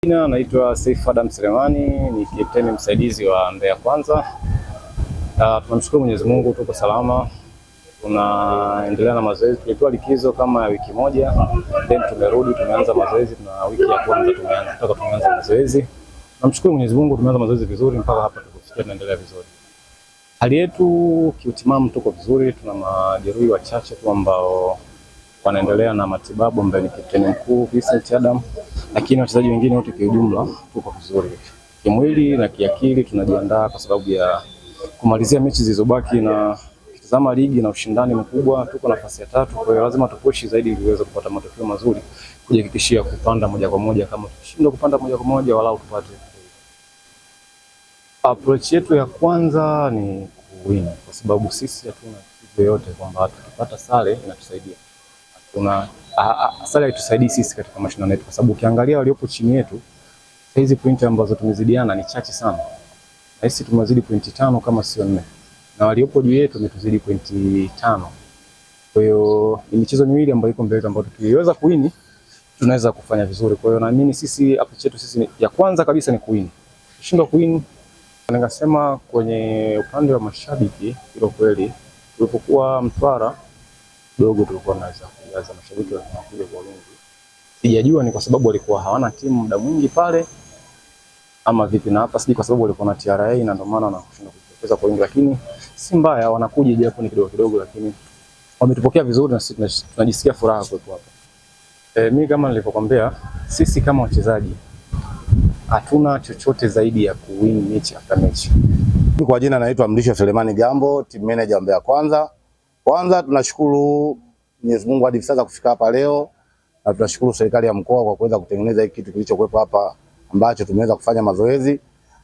Jina naitwa Saif Adam Selemani, ni kapteni msaidizi wa Mbeya Kwanza. Tunamshukuru Mwenyezi Mungu, tuko salama. Tunaendelea na mazoezi. Tulitoa likizo kama wiki moja, then tumerudi, tumeanza mazoezi na wiki ya kwanza tumeanza mazoezi. Tunamshukuru Mwenyezi Mungu, tumeanza mazoezi vizuri mpaka hapa tulipofikia, tunaendelea vizuri. Hali yetu kiutimamu tuko vizuri, tuna majeruhi wachache tu ambao wanaendelea na matibabu ambaye ni kapteni mkuu Vincent Adam, lakini wachezaji wengine wote kwa ujumla tuko vizuri. Kimwili na kiakili tunajiandaa kwa sababu ya kumalizia mechi zilizobaki, na kitazama ligi na ushindani mkubwa, tuko nafasi ya 3, kwa hiyo lazima tupushi zaidi ili tuweze kupata matokeo mazuri, kujihakikishia kupanda moja kwa moja. Kama tukishindwa kupanda moja kwa moja, walau tupate. Approach yetu ya kwanza ni kuwin, kwa sababu sisi hatuna kitu yoyote kwamba tukipata sare inatusaidia. Sare haitusaidii sisi katika mashindano yetu, kwa sababu ukiangalia waliopo chini yetu hizi pointi ambazo tumezidiana ni chache sana. Na sisi tumezidi pointi 5 kama sio 4. Na waliopo juu yetu wametuzidi pointi 5. Kwa hiyo ni michezo miwili ambayo iko mbele ambayo tukiweza kuwini tunaweza kufanya vizuri. Kwa hiyo naamini sisi approach yetu sisi ya kwanza kabisa ni kuwini. Kushindwa kuwini, ningesema kwenye upande wa mashabiki hilo kweli, tulipokuwa Mtwara dogo tulikuwa tunaweza kujaza mashabiki wanakuja kwa wingi. Sijajua ni kwa sababu walikuwa hawana timu muda mwingi pale ama vipi, na hapa siji kwa sababu walikuwa na TRA na ndio maana wanakushinda kujitokeza kwa wingi, lakini si mbaya, wanakuja japo ni kidogo kidogo, lakini wametupokea vizuri na sisi tunajisikia furaha kuwepo hapa. Mimi kama nilivyokuambia, sisi kama wachezaji hatuna chochote zaidi ya kuwin mechi after mechi. Kwa jina naitwa Mlisho Selemani Gambo, team manager Mbeya Kwanza. Kwanza tunashukuru Mwenyezi Mungu hadi sasa kufika hapa leo, na tunashukuru serikali ya mkoa kwa kuweza kutengeneza hiki kitu kilichokuwepo hapa ambacho tumeweza kufanya mazoezi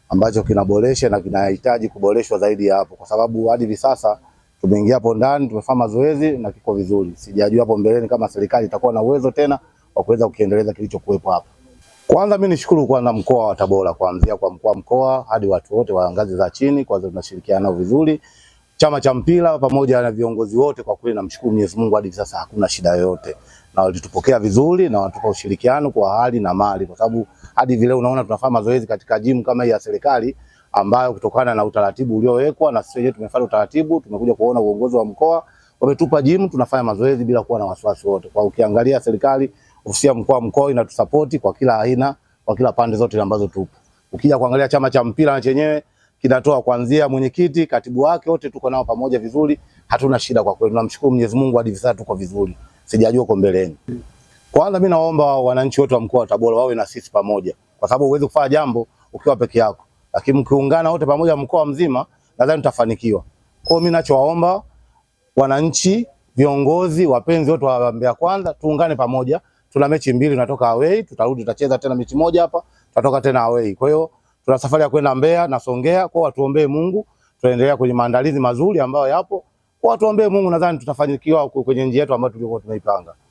ambacho kinaboresha na kinahitaji kuboreshwa zaidi hapo, kwa sababu hadi hivi sasa tumeingia hapo ndani tumefanya mazoezi na kiko vizuri. Sijajua hapo mbeleni kama serikali itakuwa na uwezo tena wa kuweza kuendeleza kilichokuwepo hapa. Kwanza mimi nishukuru kwanza mkoa wa Tabora, kuanzia kwa mkuu wa mkoa hadi watu wote wa ngazi za chini, kwanza tunashirikiana nao vizuri. Chama cha mpira pamoja na viongozi wote, kwa kweli namshukuru Mwenyezi Mungu hadi sasa hakuna shida yoyote, na walitupokea vizuri na watupa ushirikiano kwa hali na mali, kwa sababu hadi vile unaona tunafanya mazoezi katika gym kama hii ya serikali, ambayo kutokana na utaratibu uliowekwa na sisi wenyewe tumefanya utaratibu, tumekuja kuona uongozi wa mkoa wametupa gym, tunafanya mazoezi bila kuwa na wasiwasi wote. Kwa ukiangalia serikali, ofisi ya mkoa inatusupport kwa kila aina, kwa kila pande zote ambazo tupo. Ukija kuangalia chama cha mpira na chenyewe kinatoa kuanzia mwenyekiti, katibu wake, wote tuko nao pamoja vizuri, hatuna shida kwa kweli. Tunamshukuru Mwenyezi Mungu hadi sasa tuko vizuri. Sijajua uko mbeleni. Kwanza mimi naomba wananchi wote wa mkoa wa Tabora wawe na sisi pamoja, kwa sababu huwezi kufanya jambo ukiwa peke yako, lakini mkiungana wote pamoja mkoa mzima nadhani tutafanikiwa. Kwa hiyo mimi ninachowaomba wananchi, viongozi, wapenzi wote wa Mbeya Kwanza, tuungane pamoja. Tuna mechi mbili, tunatoka away, tutarudi tutacheza tena mechi moja hapa, tutatoka tena away. Kwa hiyo tuna safari ya kwenda Mbeya na Songea, kwa watuombee Mungu, tuendelea kwenye maandalizi mazuri ambayo yapo. Kwa watuombee Mungu, nadhani tutafanikiwa kwenye njia yetu ambayo tulikuwa tumeipanga.